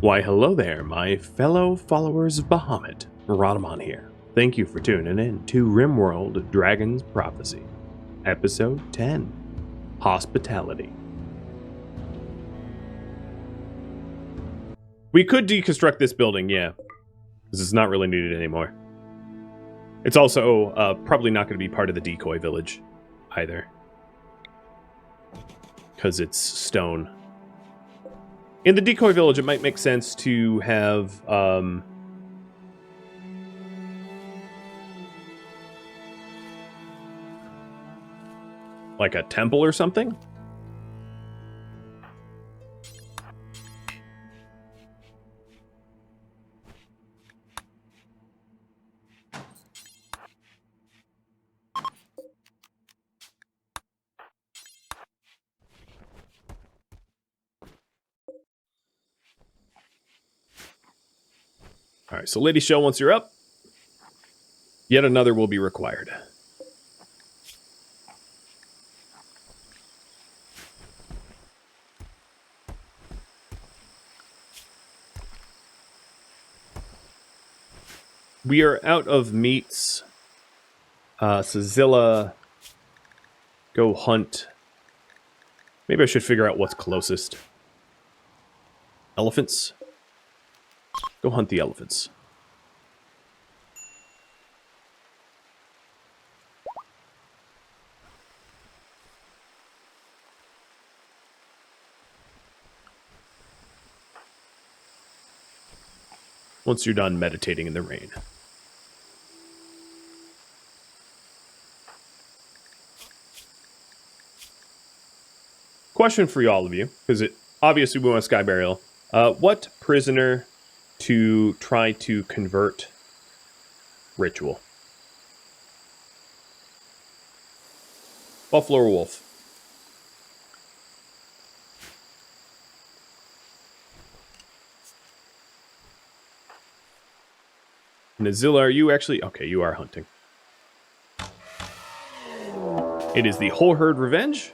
Why hello there, my fellow followers of Bahamut. Rhadamant here. Thank you for tuning in to RimWorld Dragon's Prophecy, Episode 10, Hospitality. We could deconstruct this building, yeah, because it's not really needed anymore. It's also probably not going to be part of the decoy village either, because it's stone. In the decoy village, it might make sense to have like a temple or something. All right, so Lady Shell, once you're up, yet another will be required. We are out of meats. So Zilla, go hunt. Maybe I should figure out what's closest. Elephants? Go hunt the elephants. Once you're done meditating in the rain. Question for all of you, because obviously we want a sky burial. What prisoner to try to convert ritual? Buffalo or wolf? Nazilla, are you actually... Okay, you are hunting. It is the whole herd revenge.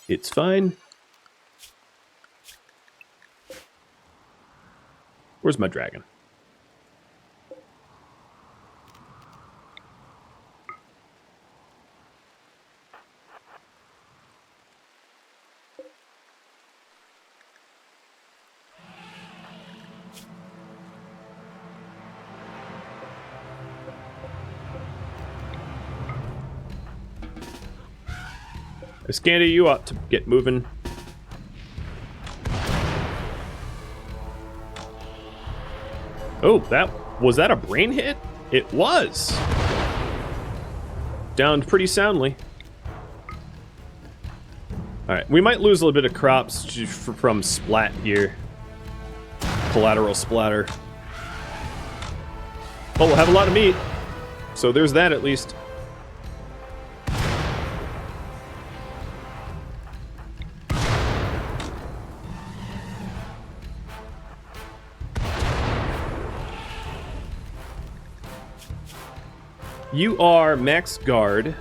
It's fine. Where's my dragon? Iskandar, you ought to get moving. Oh, was that a brain hit? It was. Downed pretty soundly. Alright, we might lose a little bit of crops from splat here. Collateral splatter. Oh, we'll have a lot of meat. So there's that at least. You are Mech's guard.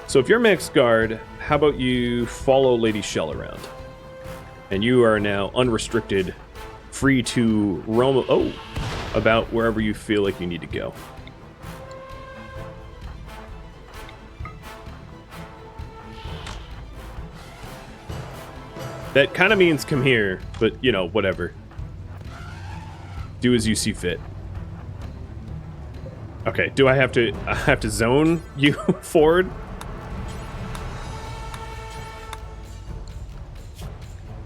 So if you're Mech's guard, how about you follow Lady Shell around? And you are now unrestricted, free to roam about wherever you feel like you need to go. That kind of means come here, but, you know, whatever. Do as you see fit. Okay, do I have to zone you forward?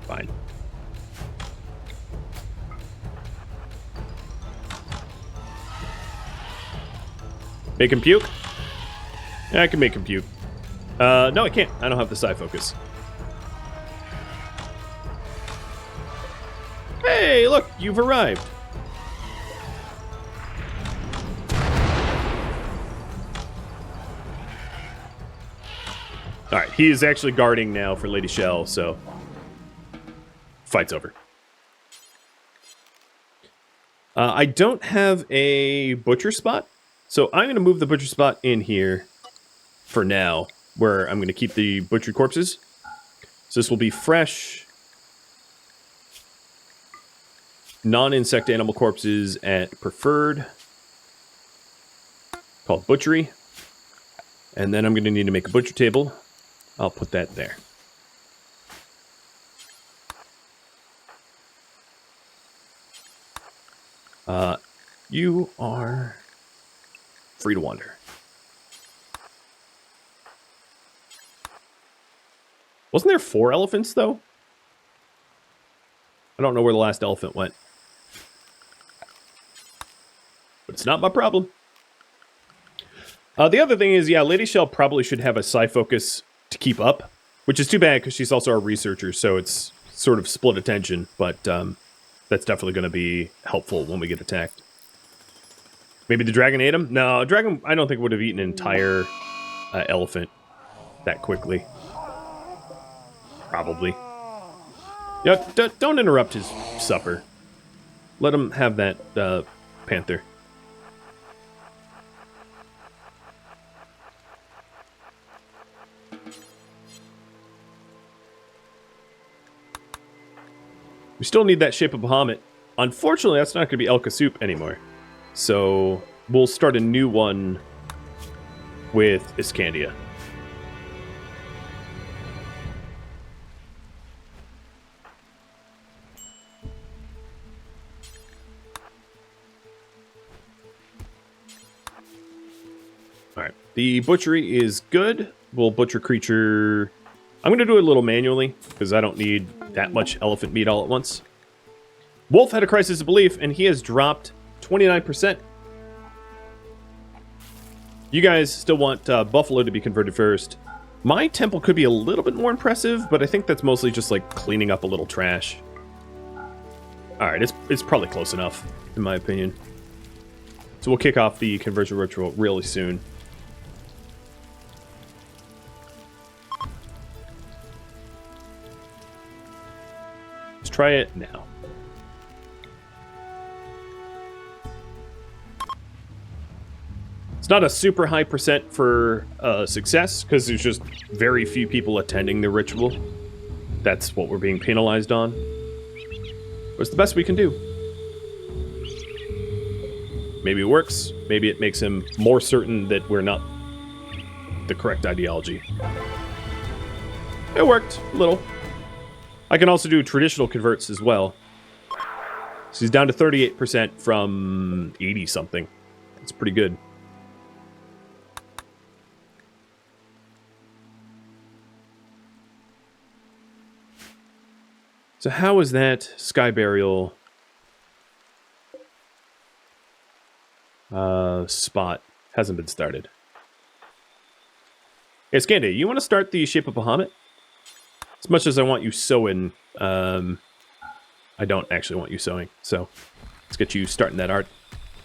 Fine. Make him puke? Yeah, I can make him puke. No, I can't. I don't have the side focus. Hey, look, you've arrived. Alright, he is actually guarding now for Lady Shell, so... Fight's over. I don't have a butcher spot, so I'm going to move the butcher spot in here for now, where I'm going to keep the butchered corpses. So this will be fresh, non-insect animal corpses at preferred, called butchery. And then I'm going to need to make a butcher table. I'll put that there. You are free to wander. Wasn't there 4 elephants, though? I don't know where the last elephant went. But it's not my problem. The other thing is, yeah, Lady Shell probably should have a psi focus to keep up, which is too bad because she's also a researcher, so it's sort of split attention, but that's definitely going to be helpful when we get attacked. Maybe the dragon ate him? No, a dragon, I don't think would have eaten an entire elephant that quickly. Probably. Yeah, don't interrupt his supper. Let him have that panther. We still need that shape of Bahamut. Unfortunately, that's not going to be Elka Soup anymore. So we'll start a new one with Iscandia. Alright, the butchery is good. We'll butcher creature... I'm going to do it a little manually, because I don't need that much elephant meat all at once. Wolf had a crisis of belief, and he has dropped 29%. You guys still want Buffalo to be converted first. My temple could be a little bit more impressive, but I think that's mostly just like cleaning up a little trash. Alright, it's probably close enough, in my opinion. So we'll kick off the conversion ritual really soon. Let's try it now. It's not a super high percent for success, because there's just very few people attending the ritual. That's what we're being penalized on. But it's the best we can do. Maybe it works. Maybe it makes him more certain that we're not the correct ideology. It worked, a little. I can also do traditional converts as well. So he's down to 38% from 80-something. That's pretty good. So how is that Sky Burial spot? Hasn't been started. Hey, Scandy, you want to start the Shape of Bahamut? As much as I want you sewing, I don't actually want you sewing. So let's get you starting that art.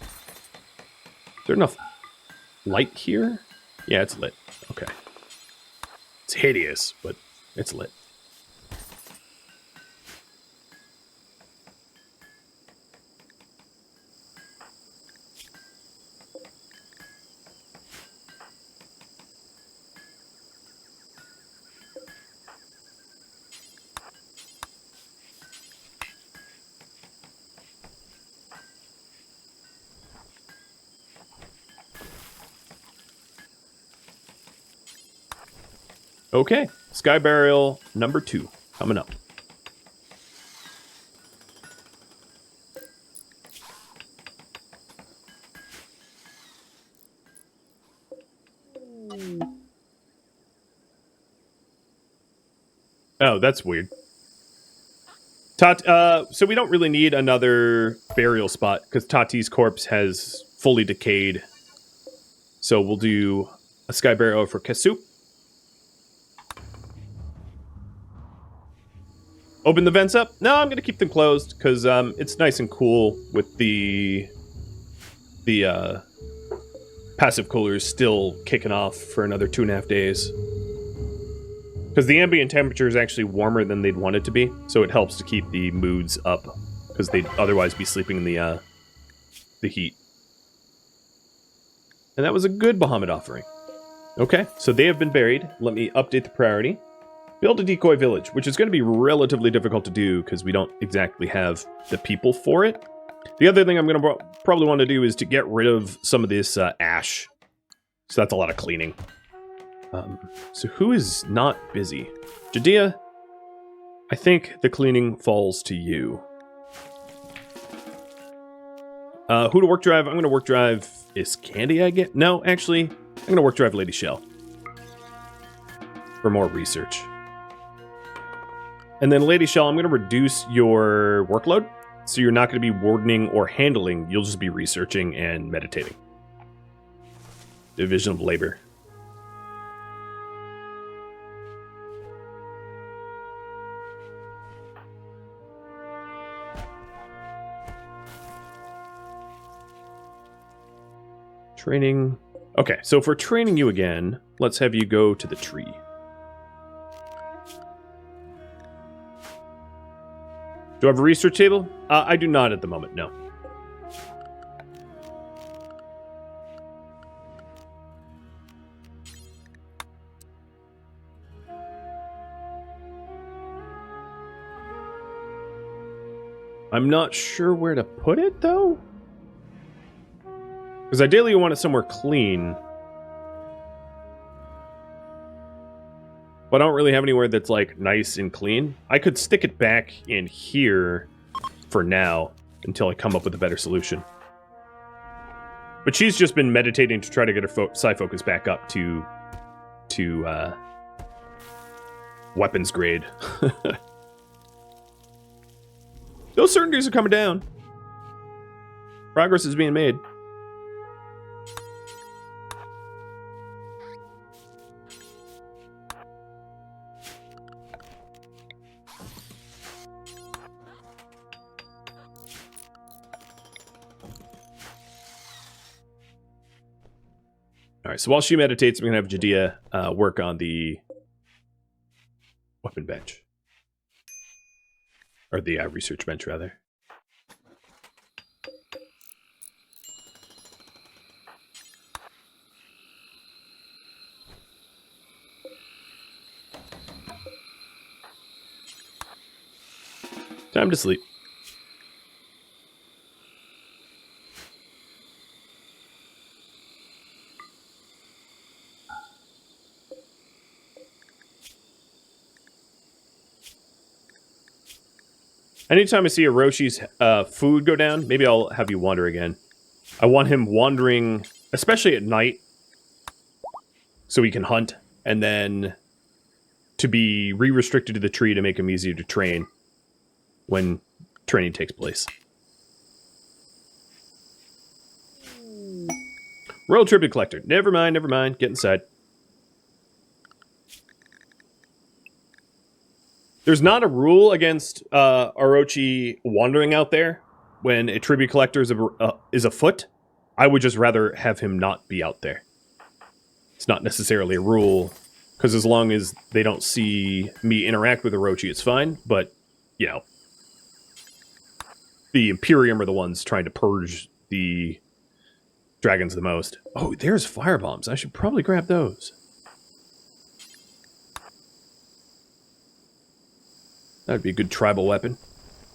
Is there enough light here? Yeah, it's lit. Okay. It's hideous, but it's lit. Okay, Sky Burial number 2 coming up. Oh, that's weird. So we don't really need another burial spot because Tati's corpse has fully decayed. So we'll do a Sky Burial for Kasuk. Open the vents up? No, I'm going to keep them closed because it's nice and cool with the passive coolers still kicking off for another 2.5 days. Because the ambient temperature is actually warmer than they'd want it to be, so it helps to keep the moods up because they'd otherwise be sleeping in the heat. And that was a good Bahamut offering. Okay, so they have been buried. Let me update the priority. Build a decoy village, which is going to be relatively difficult to do because we don't exactly have the people for it. The other thing I'm going to probably want to do is to get rid of some of this ash. So that's a lot of cleaning. So who is not busy? Judea, I think the cleaning falls to you. Who to work drive? I'm going to work drive Iscandy, I get. No, actually, I'm going to work drive Lady Shell. For more research. And then Lady Shell, I'm going to reduce your workload. So you're not going to be wardening or handling. You'll just be researching and meditating. Division of labor. Training. Okay, so if we're training you again, let's have you go to the tree. Do I have a research table? I do not at the moment, no. I'm not sure where to put it, though. Because ideally you want it somewhere clean. But I don't really have anywhere that's, like, nice and clean. I could stick it back in here for now until I come up with a better solution. But she's just been meditating to try to get her psi focus back up to weapons grade. Those certainties are coming down. Progress is being made. All right, so while she meditates, we're going to have Judea work on the weapon bench. Or the research bench, rather. Time to sleep. Anytime I see Hiroshi's food go down, maybe I'll have you wander again. I want him wandering, especially at night, so he can hunt, and then to be re-restricted to the tree to make him easier to train when training takes place. Royal Tribute Collector. Never mind, never mind. Get inside. There's not a rule against Orochi wandering out there when a tribute collector is afoot. I would just rather have him not be out there. It's not necessarily a rule, because as long as they don't see me interact with Orochi, it's fine. But, you know, the Imperium are the ones trying to purge the dragons the most. Oh, there's firebombs. I should probably grab those. That would be a good tribal weapon.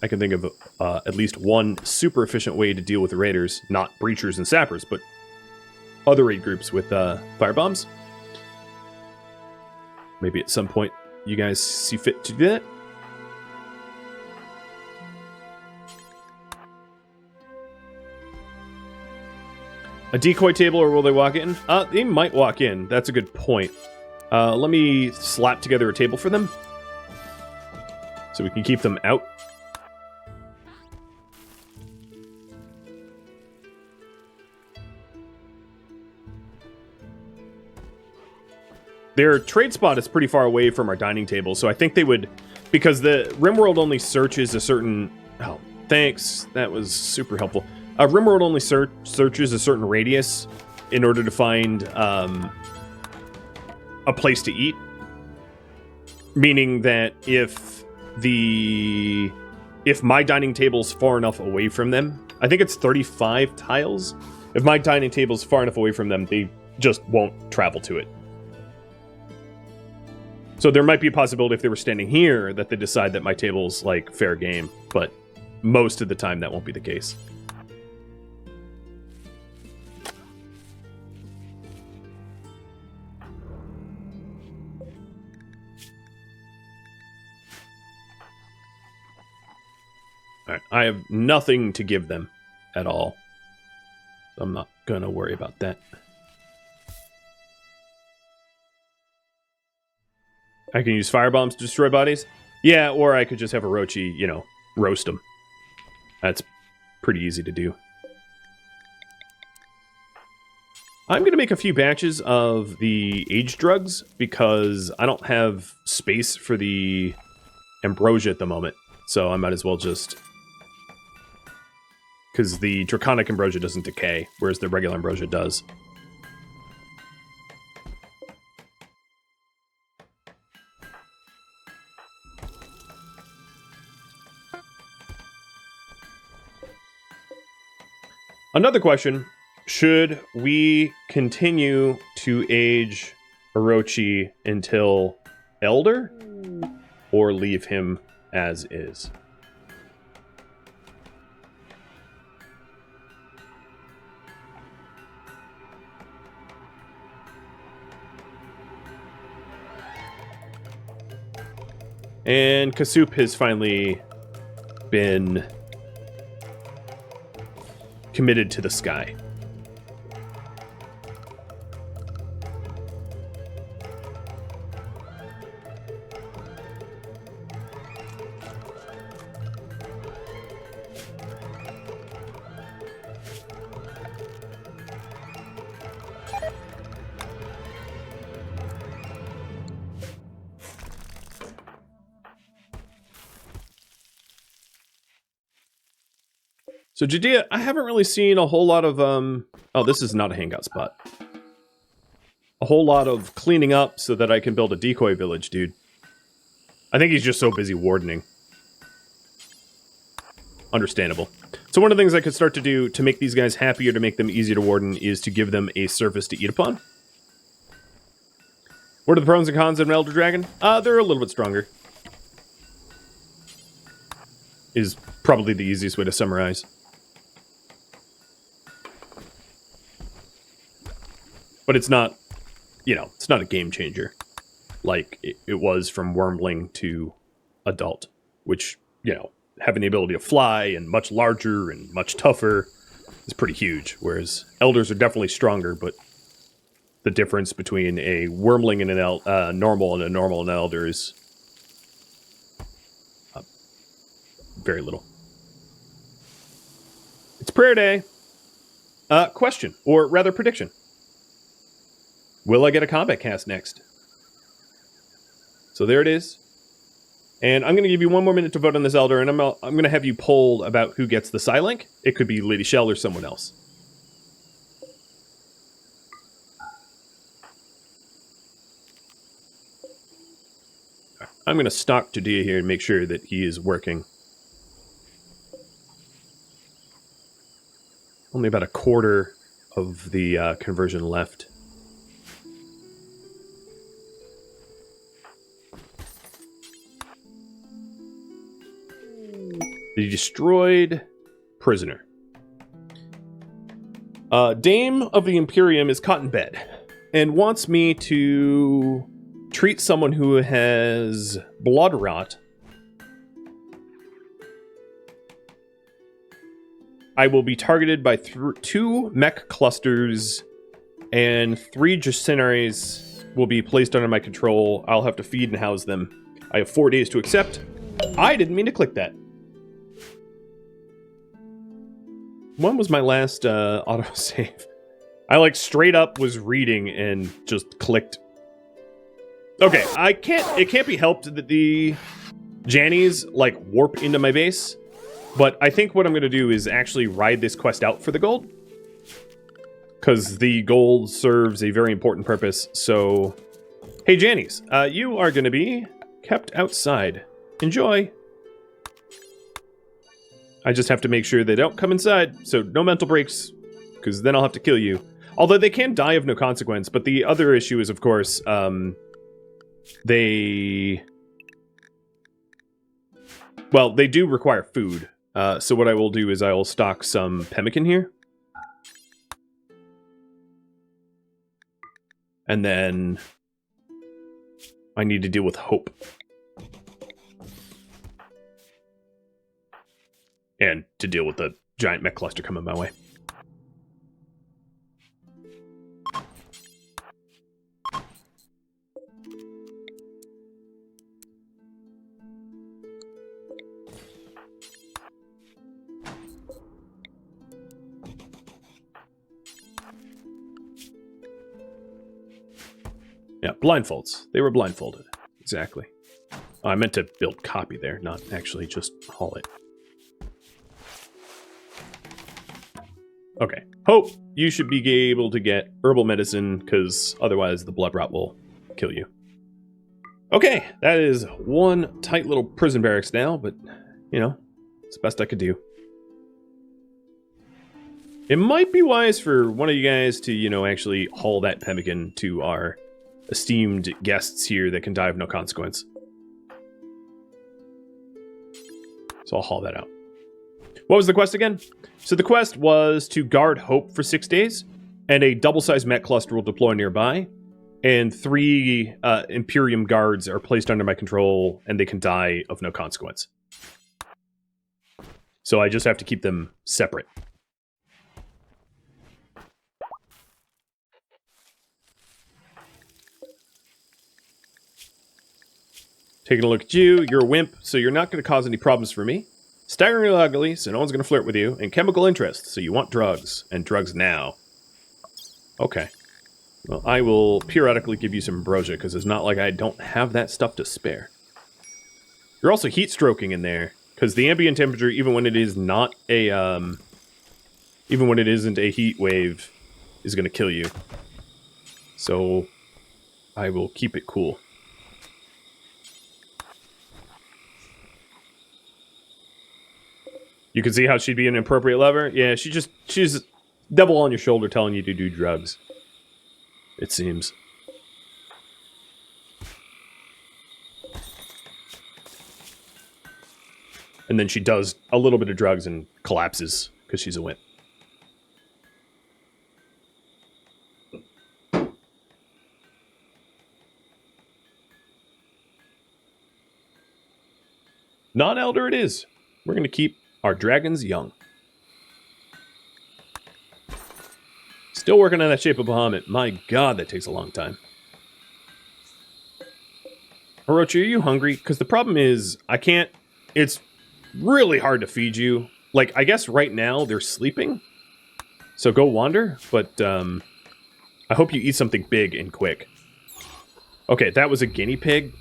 I can think of at least one super efficient way to deal with the raiders, not breachers and sappers, but other raid groups with firebombs. Maybe at some point you guys see fit to do that. A decoy table, or will they walk in? They might walk in. That's a good point. Let me slap together a table for them, so we can keep them out. Their trade spot is pretty far away from our dining table, so I think they would, because the RimWorld only searches a certain... Oh, thanks. That was super helpful. RimWorld only searches a certain radius in order to find a place to eat. Meaning that if my dining table's far enough away from them, I think it's 35 tiles. If my dining table's far enough away from them, they just won't travel to it. So there might be a possibility if they were standing here that they decide that my table's, like, fair game, but most of the time that won't be the case. Alright, I have nothing to give them at all. So I'm not gonna worry about that. I can use firebombs to destroy bodies? Yeah, or I could just have Orochi, you know, roast them. That's pretty easy to do. I'm going to make a few batches of the age drugs because I don't have space for the ambrosia at the moment. So I might as well just... Because the draconic ambrosia doesn't decay, whereas the regular ambrosia does. Another question, should we continue to age Orochi until Elder, or leave him as is? And Kasoup has finally been committed to the sky. So Judea, I haven't really seen a whole lot of, oh, this is not a hangout spot. A whole lot of cleaning up so that I can build a decoy village, dude. I think he's just so busy wardening. Understandable. So one of the things I could start to do to make these guys happier, to make them easier to warden, is to give them a surface to eat upon. What are the pros and cons of an Elder Dragon? They're a little bit stronger. Is probably the easiest way to summarize. But it's not, you know, it's not a game changer like it was from Wormling to Adult, which, you know, having the ability to fly and much larger and much tougher is pretty huge, whereas Elders are definitely stronger, but the difference between a Wormling and a normal and an Elder is very little. It's prayer day. Question, or rather prediction. Will I get a combat cast next? So there it is. And I'm going to give you one more minute to vote on this Elder, and I'm going to have you poll about who gets the Psylink. It could be Lady Shell or someone else. Right, I'm going to stalk Judea here and make sure that he is working. Only about a quarter of the conversion left. The destroyed prisoner. Dame of the Imperium is caught in bed and wants me to treat someone who has blood rot. I will be targeted by 2 mech clusters, and 3 Jacenaries will be placed under my control. I'll have to feed and house them. I have 4 days to accept. I didn't mean to click that. When was my last autosave? I like straight up was reading and just clicked. Okay, it can't be helped that the Jannies like warp into my base, but I think what I'm gonna do is actually ride this quest out for the gold, because the gold serves a very important purpose. So, hey Jannies, you are gonna be kept outside. Enjoy. I just have to make sure they don't come inside, so no mental breaks, because then I'll have to kill you. Although they can die of no consequence, but the other issue is, of course, they... Well, they do require food. So what I will do is I will stock some pemmican here. And then I need to deal with hope. And to deal with the giant mech cluster coming my way. Yeah, blindfolds. They were blindfolded. Exactly. Oh, I meant to build copy there, not actually just haul it. Okay. Hope you should be able to get herbal medicine, because otherwise the blood rot will kill you. Okay, that is one tight little prison barracks now, but, you know, it's the best I could do. It might be wise for one of you guys to, you know, actually haul that pemmican to our esteemed guests here that can die of no consequence. So I'll haul that out. What was the quest again? So the quest was to guard Hope for 6 days, and a double-sized mech cluster will deploy nearby, and 3 Imperium guards are placed under my control, and they can die of no consequence. So I just have to keep them separate. Taking a look at you, you're a wimp, so you're not going to cause any problems for me. Staggeringly ugly, so no one's going to flirt with you. And chemical interest, so you want drugs. And drugs now. Okay. Well, I will periodically give you some ambrosia, because it's not like I don't have that stuff to spare. You're also heat stroking in there, because the ambient temperature, even when it is not a, even when it isn't a heat wave, is going to kill you. So, I will keep it cool. You can see how she'd be an appropriate lover? Yeah, she's devil on your shoulder telling you to do drugs. It seems. And then she does a little bit of drugs and collapses because she's a wimp. Non-elder it is. We're going to keep our dragons young. Still working on that shape of Bahamut. My god, that takes a long time. Orochi, are you hungry? Because the problem is, I can't... It's really hard to feed you. Like, I guess right now they're sleeping. So go wander, but I hope you eat something big and quick. Okay, that was a guinea pig.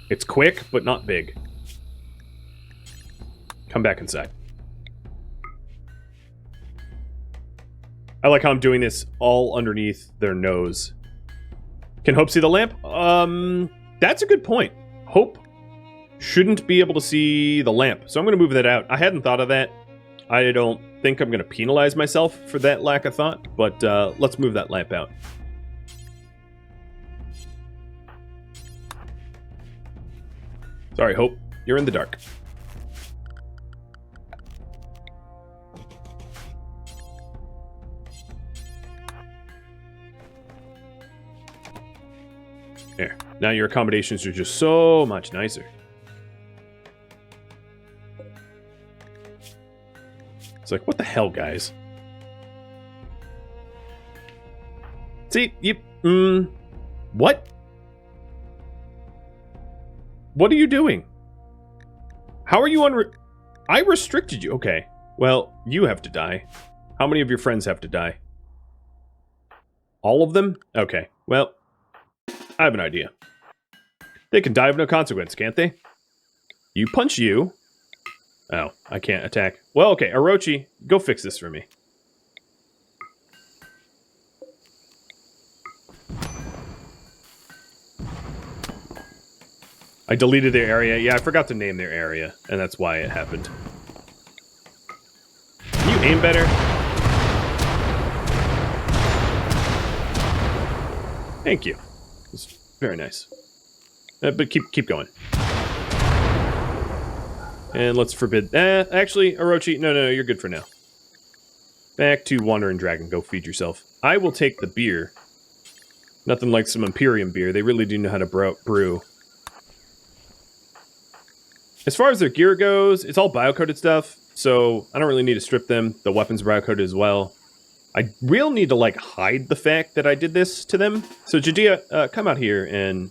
It's quick, but not big. Come back inside. I like how I'm doing this all underneath their nose. Can Hope see the lamp? That's a good point. Hope shouldn't be able to see the lamp, so I'm going to move that out. I hadn't thought of that. I don't think I'm going to penalize myself for that lack of thought, but let's move that lamp out. Sorry, Hope. You're in the dark. There. Now your accommodations are just so much nicer. It's like, what the hell, guys? See, you... What? What are you doing? How are you I restricted you. Okay. Well, you have to die. How many of your friends have to die? All of them? Okay. Well... I have an idea. They can die of no consequence, can't they? You punch you. Oh, I can't attack. Well, okay, Orochi, go fix this for me. I deleted their area. Yeah, I forgot to name their area, and that's why it happened. Can you aim better? Thank you. Very nice. But keep going. And let's forbid... actually, Orochi, no, you're good for now. Back to Wandering Dragon. Go feed yourself. I will take the beer. Nothing like some Imperium beer. They really do know how to brew. As far as their gear goes, it's all bio-coded stuff, so I don't really need to strip them. The weapons are bio-coded as well. I really need to, like, hide the fact that I did this to them. So, Judea, come out here and...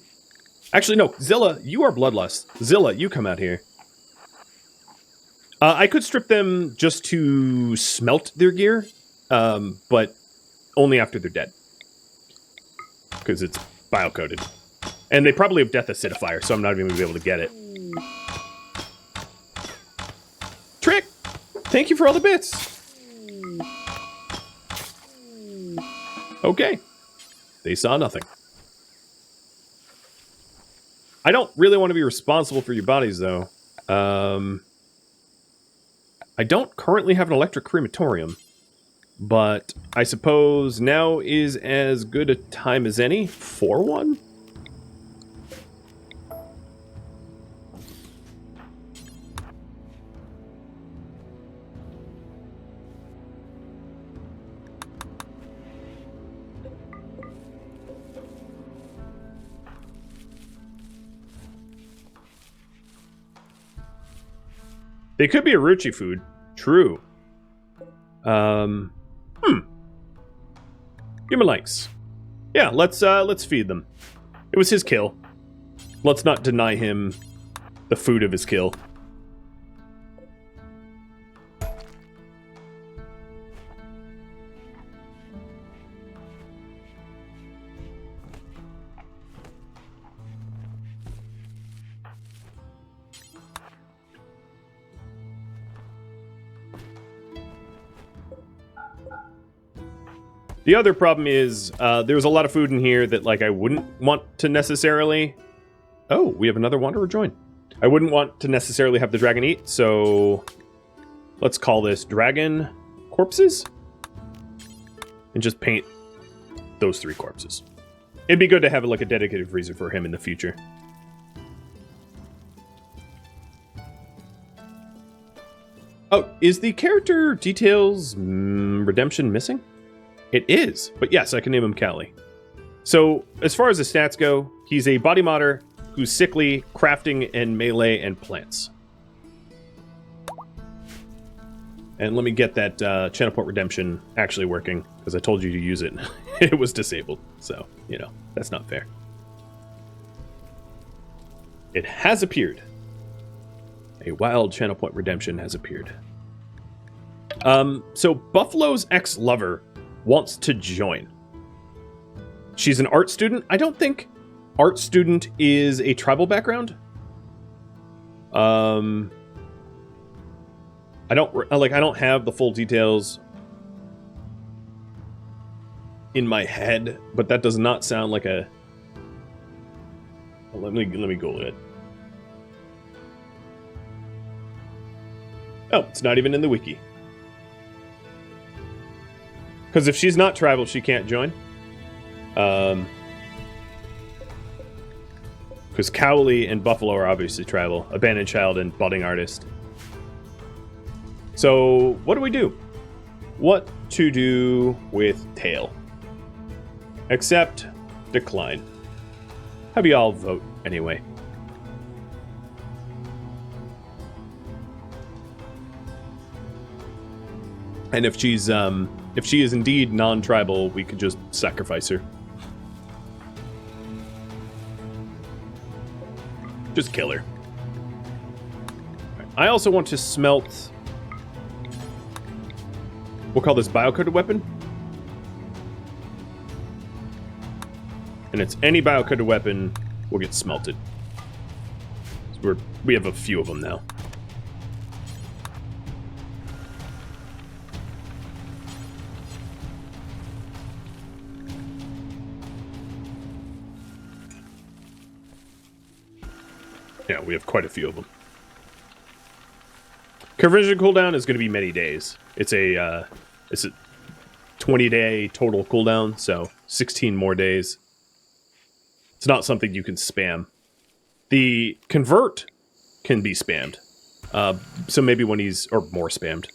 Actually, no, Zilla, you are Bloodlust. Zilla, you come out here. I could strip them just to smelt their gear, but only after they're dead. Because it's bio-coded. And they probably have Death Acidifier, so I'm not even going to be able to get it. Trick! Thank you for all the bits! Okay. They saw nothing. I don't really want to be responsible for your bodies, though. I don't currently have an electric crematorium, but I suppose now is as good a time as any for one? They could be Orochi food. True. Human likes. Yeah, let's feed them. It was his kill. Let's not deny him the food of his kill. The other problem is, there was a lot of food in here that, like, I wouldn't want to necessarily... Oh, we have another Wanderer join. I wouldn't want to necessarily have the dragon eat, so... Let's call this Dragon Corpses. And just paint those 3 corpses. It'd be good to have, like, a dedicated freezer for him in the future. Oh, is the character details redemption missing? It is, but yes, I can name him Callie. So, as far as the stats go, he's a body modder who's sickly, crafting, and melee, and plants. And let me get that channel point redemption actually working, because I told you to use it. It was disabled, so, you know, that's not fair. It has appeared. A wild channel point redemption has appeared. So Buffalo's ex-lover wants to join. She's an art student. I don't think art student is a tribal background. I don't have the full details in my head, but that does not sound like a... Let me Google it. Oh, it's not even in the wiki. Because if she's not tribal, she can't join. Because Cowley and Buffalo are obviously tribal. Abandoned Child and Budding Artist. So, what do we do? What to do with Tail? Accept, decline. Have you all vote anyway? And if she is indeed non-tribal, we could just sacrifice her. Just kill her. Right. I also want to smelt... We'll call this bio-coded weapon. And it's any bio-coded weapon will get smelted. So we have a few of them now. Yeah, we have quite a few of them. Conversion cooldown is going to be many days. It's a 20-day total cooldown, so 16 more days. It's not something you can spam. The convert can be spammed. So maybe when he's... Or more spammed.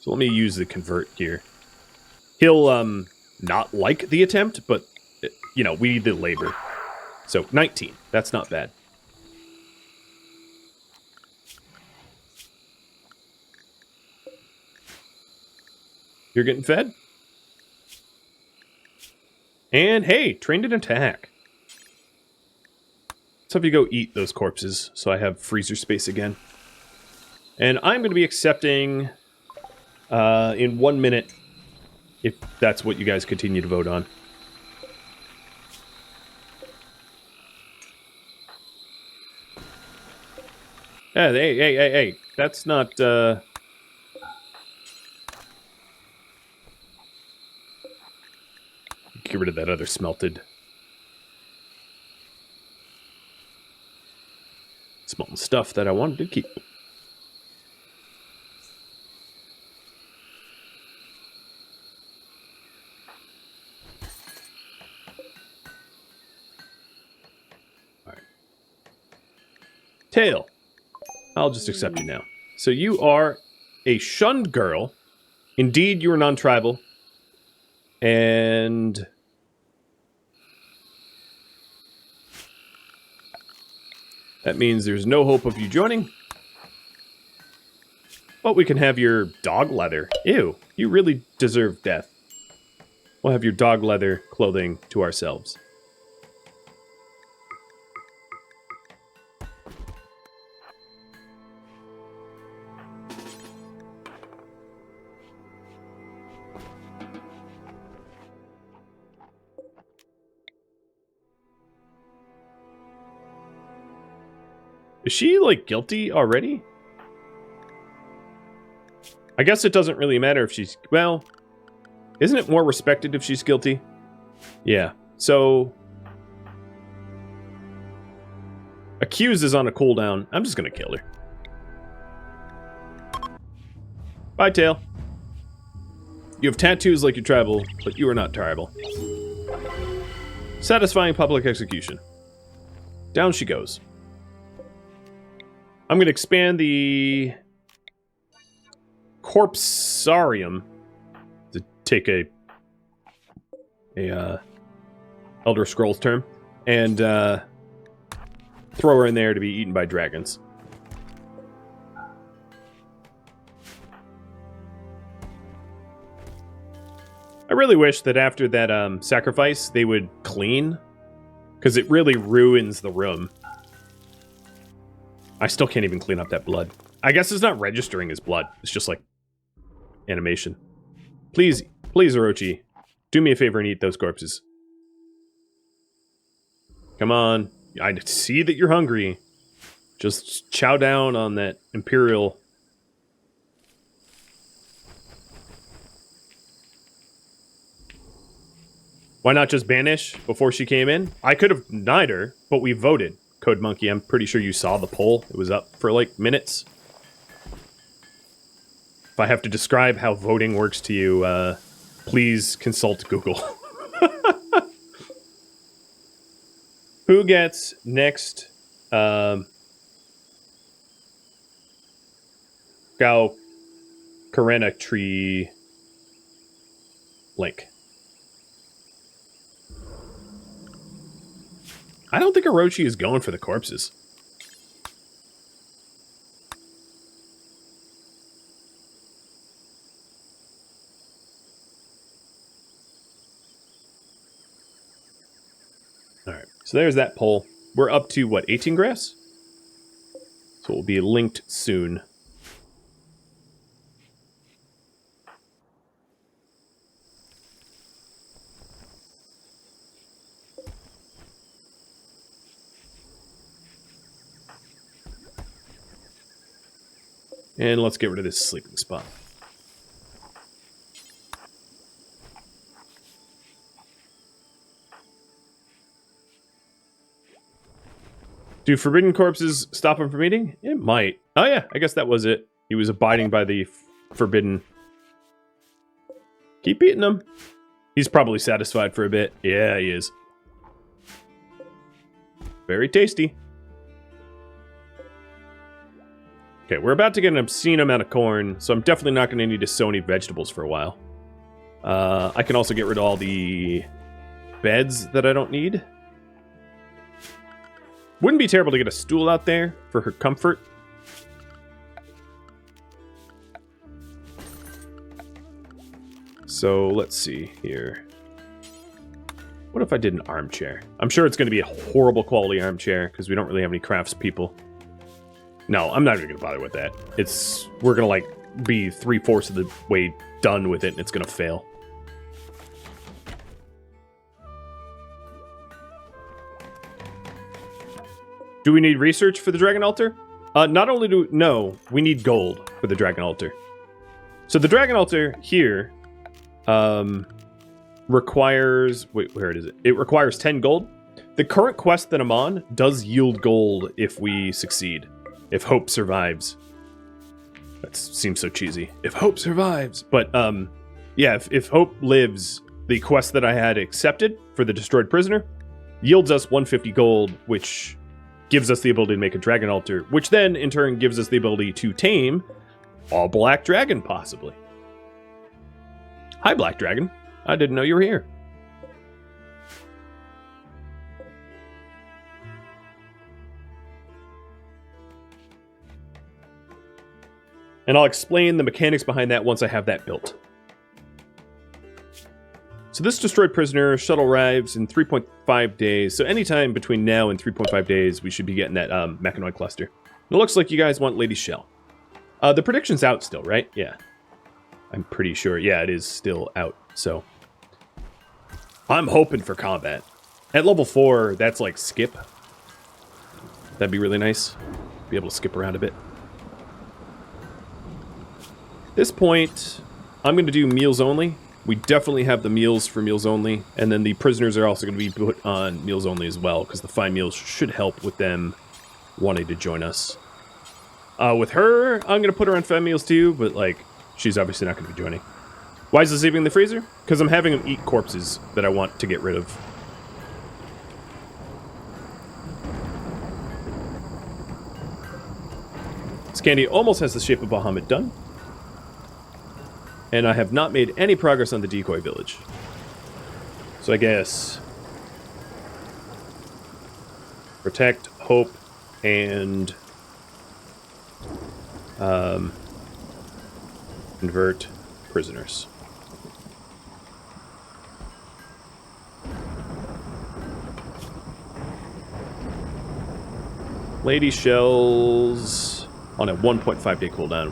So let me use the convert here. He'll not like the attempt, but, you know, we need the labor. So 19. That's not bad. You're getting fed? And hey, trained in attack. Let's have you go eat those corpses so I have freezer space again. And I'm going to be accepting in 1 minute if that's what you guys continue to vote on. Yeah, hey. That's not... Get rid of that other smelting stuff that I wanted to keep. Alright. Tail. I'll just accept you now. So you are a shunned girl. Indeed, you are non-tribal. And... that means there's no hope of you joining. But we can have your dog leather. Ew, you really deserve death. We'll have your dog leather clothing to ourselves. Is she, like, guilty already? I guess it doesn't really matter if she's... well, isn't it more respected if she's guilty? Yeah, so... accused is on a cooldown. I'm just gonna kill her. Bye, Tail. You have tattoos like your tribal, but you are not tribal. Satisfying public execution. Down she goes. I'm going to expand the corpsarium to take a Elder Scrolls term and throw her in there to be eaten by dragons. I really wish that after that sacrifice they would clean, because it really ruins the room. I still can't even clean up that blood. I guess it's not registering as blood. It's just like animation. Please, Orochi, do me a favor and eat those corpses. Come on. I see that you're hungry. Just chow down on that Imperial. Why not just banish before she came in? I could have denied her, but we voted. Code Monkey, I'm pretty sure you saw the poll. It was up for, like, minutes. If I have to describe how voting works to you, please consult Google. Who gets next, Gao Karena tree link? I don't think Orochi is going for the corpses. Alright, so there's that poll. We're up to, what, 18 graphs? So it will be linked soon. And let's get rid of this sleeping spot. Do forbidden corpses stop him from eating? It might. Oh yeah, I guess that was it. He was abiding by the forbidden. Keep eating them. He's probably satisfied for a bit. Yeah, he is. Very tasty. Okay, we're about to get an obscene amount of corn, so I'm definitely not going to need to sow any vegetables for a while. I can also get rid of all the beds that I don't need. Wouldn't be terrible to get a stool out there for her comfort. So let's see here. What if I did an armchair? I'm sure it's going to be a horrible quality armchair because we don't really have any craftspeople. No, I'm not even going to bother with that. We're going to like be 3/4 of the way done with it and it's going to fail. Do we need research for the dragon altar? Not only we need gold for the dragon altar. So the dragon altar here requires, where is it? It requires 10 gold. The current quest that I'm on does yield gold if we succeed. If hope survives. That seems so cheesy. If hope survives. But yeah, if hope lives, the quest that I had accepted for the destroyed prisoner yields us 150 gold, which gives us the ability to make a dragon altar, which then in turn gives us the ability to tame a black dragon, possibly. Hi, Black Dragon. I didn't know you were here. And I'll explain the mechanics behind that once I have that built. So this destroyed prisoner shuttle arrives in 3.5 days. So anytime between now and 3.5 days, we should be getting that mechanoid cluster. It looks like you guys want Lady Shell. The prediction's out still, right? Yeah. I'm pretty sure. Yeah, it is still out. So I'm hoping for combat. At level 4, that's like skip. That'd be really nice. Be able to skip around a bit. At this point, I'm going to do meals only. We definitely have the meals for meals only. And then the prisoners are also going to be put on meals only as well, because the fine meals should help with them wanting to join us. With her, I'm going to put her on fine meals too, but like, she's obviously not going to be joining. Why is this leaving in the freezer? Because I'm having them eat corpses that I want to get rid of. This candy almost has the shape of Bahamut done. And I have not made any progress on the decoy village. So I guess protect, hope, and convert prisoners. Lady Shells on a 1.5 day cooldown.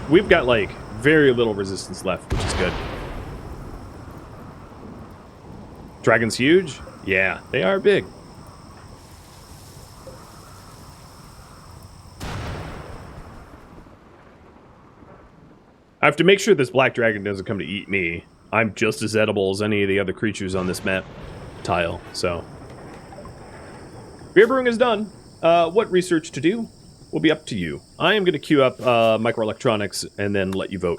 We've got like very little resistance left, which is good. Dragons huge? Yeah, they are big. I have to make sure this black dragon doesn't come to eat me. I'm just as edible as any of the other creatures on this map tile, so. Beer brewing is done. What research to do will be up to you. I am going to queue up microelectronics and then let you vote.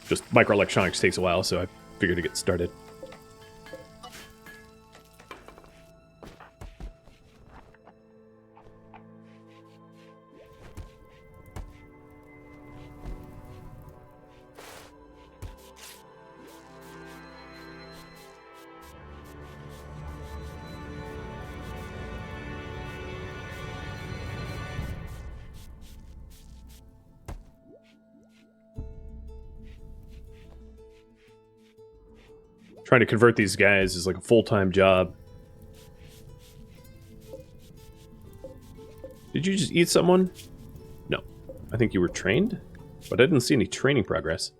Just microelectronics takes a while, so I figured to get started. Trying to convert these guys is like a full-time job. Did you just eat someone? No. I think you were trained, but I didn't see any training progress.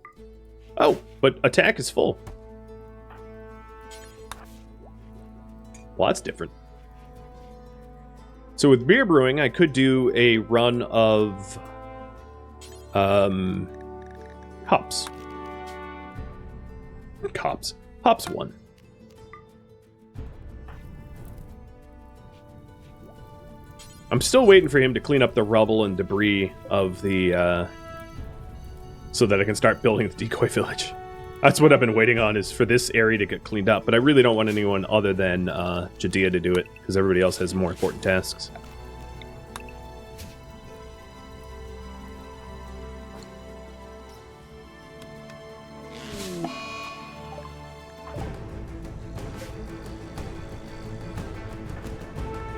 Oh, but attack is full. Well, that's different. So with beer brewing, I could do a run of hops. Hops 1. I'm still waiting for him to clean up the rubble and debris of the, so that I can start building the decoy village. That's what I've been waiting on, is for this area to get cleaned up. But I really don't want anyone other than Jadea to do it, because everybody else has more important tasks.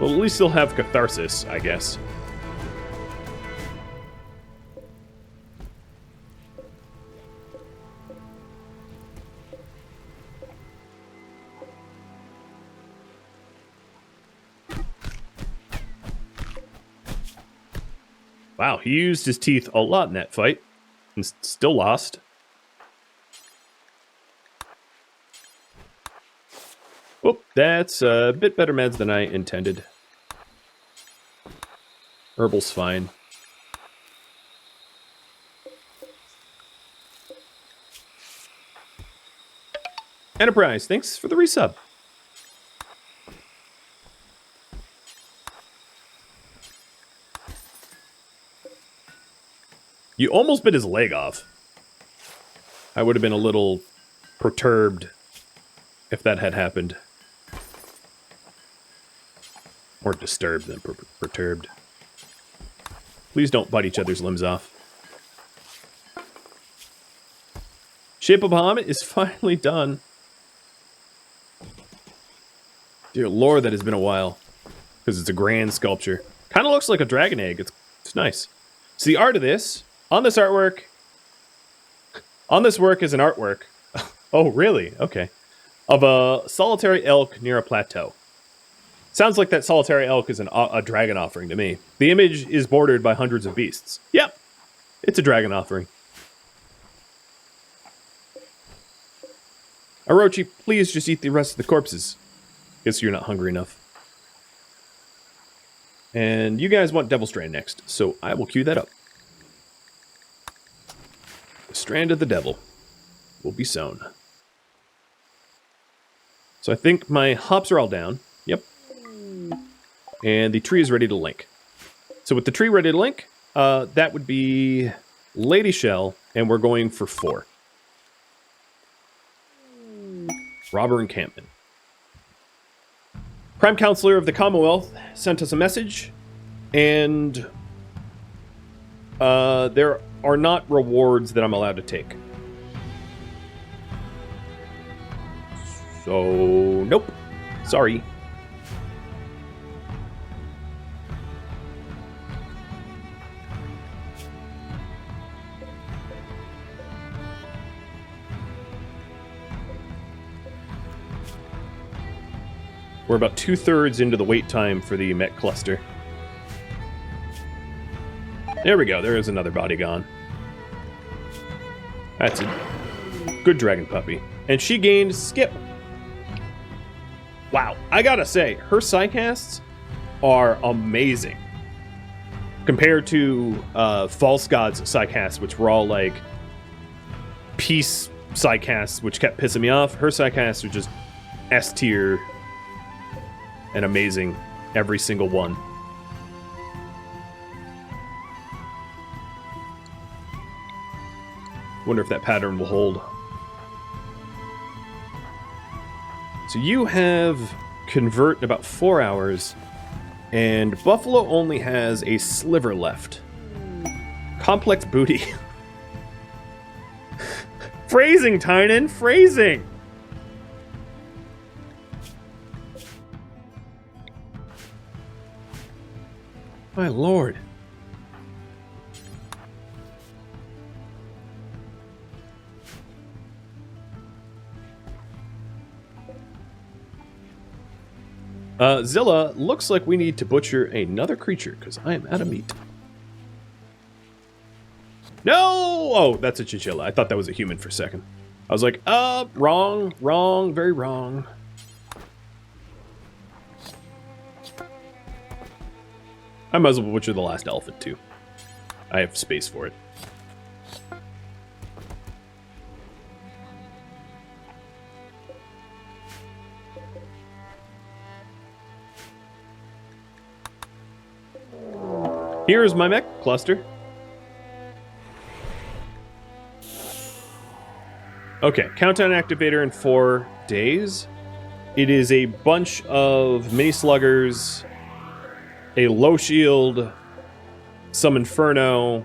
Well, at least they'll have catharsis, I guess. Wow, he used his teeth a lot in that fight, and still lost. Oh, that's a bit better meds than I intended. Herbal's fine. Enterprise, thanks for the resub. You almost bit his leg off. I would have been a little perturbed if that had happened. More disturbed than perturbed. Please don't bite each other's limbs off. Shape of Bahamut is finally done. Dear Lord, that has been a while. Because it's a grand sculpture. Kind of looks like a dragon egg. It's nice. So the art of this, on this artwork, on this work is an artwork. Oh, really? Okay. Of a solitary elk near a plateau. Sounds like that solitary elk is a dragon offering to me. The image is bordered by hundreds of beasts. Yep, it's a dragon offering. Orochi, please just eat the rest of the corpses. Guess you're not hungry enough. And you guys want Devil Strand next, so I will cue that up. The Strand of the Devil will be sown. So I think my hops are all down. Yep. And the tree is ready to link. So with the tree ready to link, that would be Lady Shell, and we're going for 4. Robber Encampment. Prime Counselor of the Commonwealth sent us a message, and there are not rewards that I'm allowed to take. So, nope. Sorry. We're about 2/3 into the wait time for the Mech cluster. There we go. There is another body gone. That's a good dragon puppy. And she gained Skip. Wow. I gotta say, her psycasts are amazing. Compared to False God's psycasts, which were all like peace psycasts, which kept pissing me off. Her psycasts are just S tier and amazing, every single one. Wonder if that pattern will hold. So you have convert in about 4 hours, and Buffalo only has a sliver left. Complex booty. Phrasing, Tynan, phrasing! My lord. Zilla, looks like we need to butcher another creature, because I am out of meat. No! Oh, that's a chinchilla. I thought that was a human for a second. I was like, wrong, wrong, very wrong. I might as well butcher the last elephant, too. I have space for it. Here's my mech cluster. Okay, countdown activator in 4 days. It is a bunch of mini sluggers, a low shield, some inferno,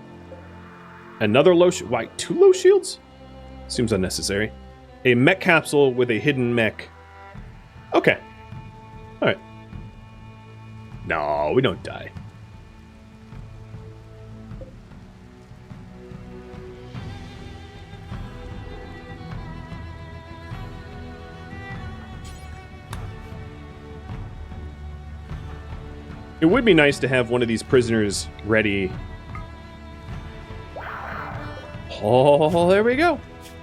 another low shield. Why, 2 low shields? Seems unnecessary. A mech capsule with a hidden mech. Okay. Alright. No, we don't die. It would be nice to have one of these prisoners ready. Oh, there we go.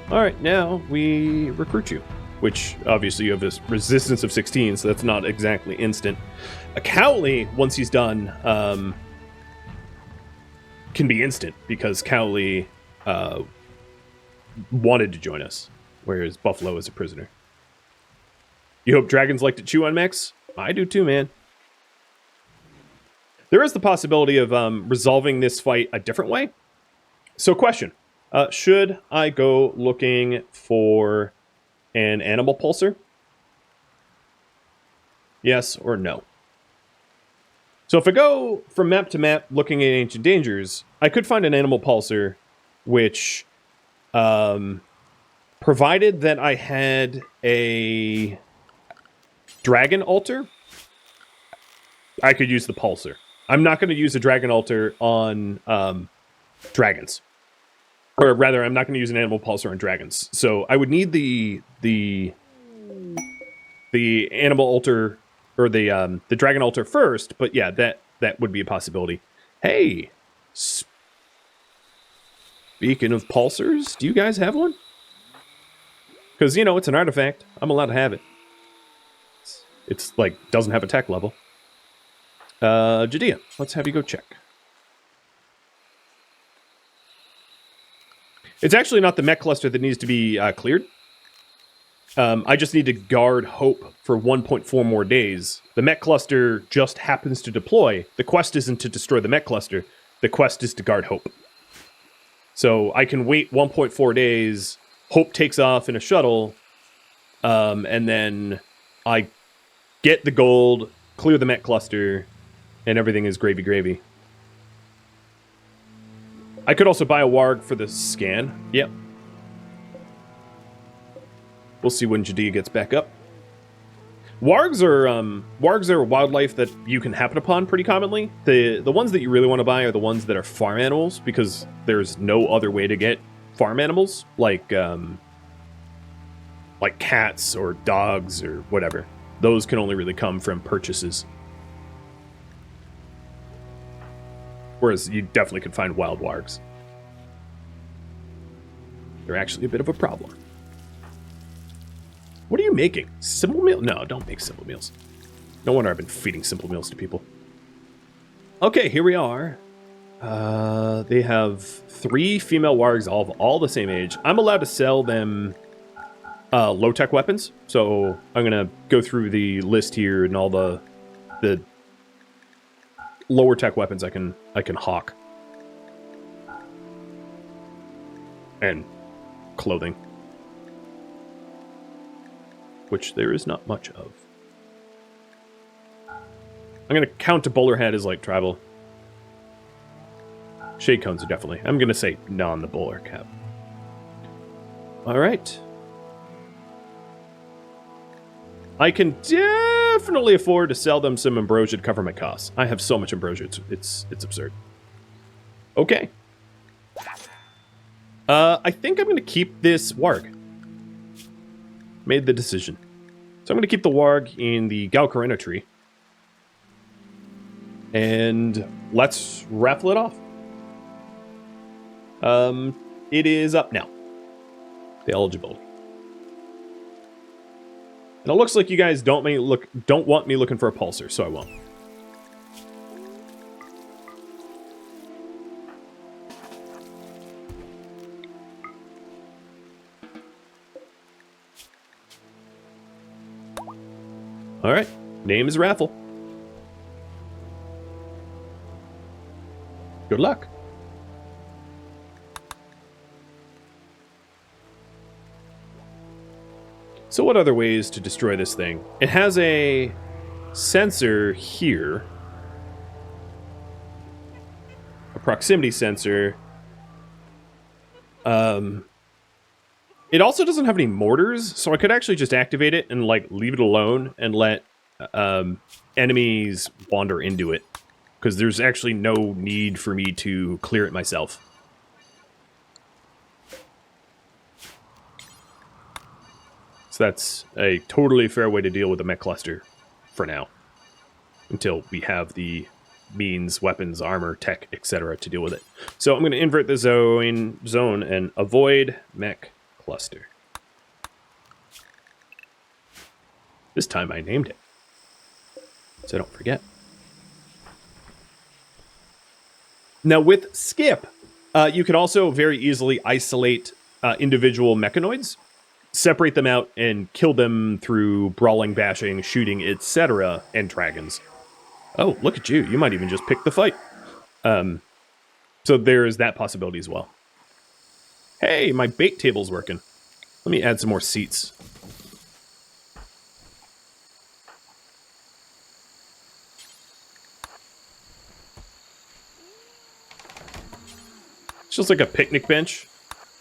All right, now we recruit you, which obviously you have this resistance of 16, so that's not exactly instant. A Cowley, once he's done, can be instant because Cowley wanted to join us, whereas Buffalo is a prisoner. You hope dragons like to chew on mechs? I do too, man. There is the possibility of resolving this fight a different way. So question, should I go looking for an animal pulsar? Yes or no? So if I go from map to map looking at ancient dangers, I could find an animal pulsar which, provided that I had a dragon altar, I could use the pulsar. I'm not going to use a dragon altar on dragons. Or rather, I'm not going to use an animal pulsar on dragons. So I would need the animal altar or the dragon altar first. But yeah, that would be a possibility. Hey, speaking of pulsars, do you guys have one? Because, you know, it's an artifact. I'm allowed to have it. It's like, doesn't have a tech level. Judea, let's have you go check. It's actually not the mech cluster that needs to be cleared. I just need to guard Hope for 1.4 more days. The mech cluster just happens to deploy. The quest isn't to destroy the mech cluster. The quest is to guard Hope. So I can wait 1.4 days. Hope takes off in a shuttle. And then I get the gold, clear the mech cluster, and everything is gravy gravy. I could also buy a warg for the scan. Yep. We'll see when Judea gets back up. Wargs are wildlife that you can happen upon pretty commonly. The ones that you really want to buy are the ones that are farm animals, because there's no other way to get farm animals, like cats or dogs or whatever. Those can only really come from purchases. Whereas you definitely could find wild wargs. They're actually a bit of a problem. What are you making? Simple meal? No, don't make simple meals. No wonder I've been feeding simple meals to people. Okay, here we are. They have 3 female wargs, all the same age. I'm allowed to sell them low-tech weapons. So I'm going to go through the list here and all the lower tech weapons I can hawk. And clothing. Which there is not much of. I'm going to count a bowler head as like tribal. Shade cones are definitely. I'm going to say non the bowler cap. Alright. I can definitely afford to sell them some ambrosia to cover my costs. I have so much ambrosia, it's absurd. Okay. I think I'm going to keep this warg. Made the decision. So I'm going to keep the warg in the Galcarena tree. And let's raffle it off. It is up now. The eligibility. And it looks like you guys don't want me looking for a pulsar, so I won't. All right, name is Raffle. Good luck. So what other ways to destroy this thing? It has a sensor here. A proximity sensor. It also doesn't have any mortars, so I could actually just activate it and like leave it alone and let enemies wander into it. Because there's actually no need for me to clear it myself. So that's a totally fair way to deal with the mech cluster for now. Until we have the means, weapons, armor, tech, etc. to deal with it. So I'm going to invert the zone and avoid mech cluster. This time I named it, so don't forget. Now with skip, you can also very easily isolate individual mechanoids, separate them out, and kill them through brawling, bashing, shooting, etc. and dragons. Oh, look at you. You might even just pick the fight. So there's that possibility as well. Hey, my bait table's working. Let me add some more seats. It's just like a picnic bench.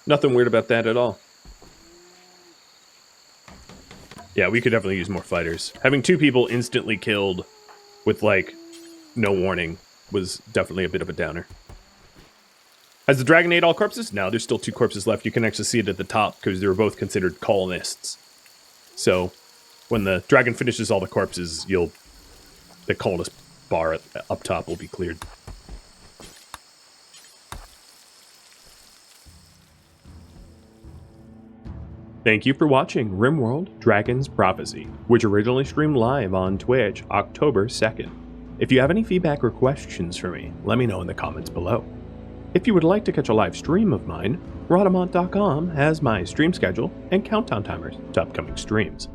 Nothing weird about that at all. Yeah, we could definitely use more fighters. Having 2 people instantly killed with, like, no warning was definitely a bit of a downer. Has the dragon ate all corpses? No, there's still 2 corpses left. You can actually see it at the top because they were both considered colonists. So when the dragon finishes all the corpses, the colonist bar up top will be cleared. Thank you for watching RimWorld Dragon's Prophecy, which originally streamed live on Twitch October 2nd. If you have any feedback or questions for me, let me know in the comments below. If you would like to catch a live stream of mine, Rhadamant.com has my stream schedule and countdown timers to upcoming streams.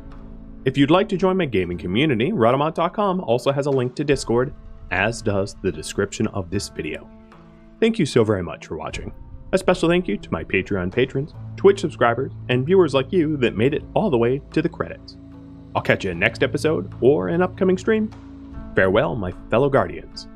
If you'd like to join my gaming community, Rhadamant.com also has a link to Discord, as does the description of this video. Thank you so very much for watching. A special thank you to my Patreon patrons, Twitch subscribers, and viewers like you that made it all the way to the credits. I'll catch you in next episode or an upcoming stream. Farewell, my fellow guardians.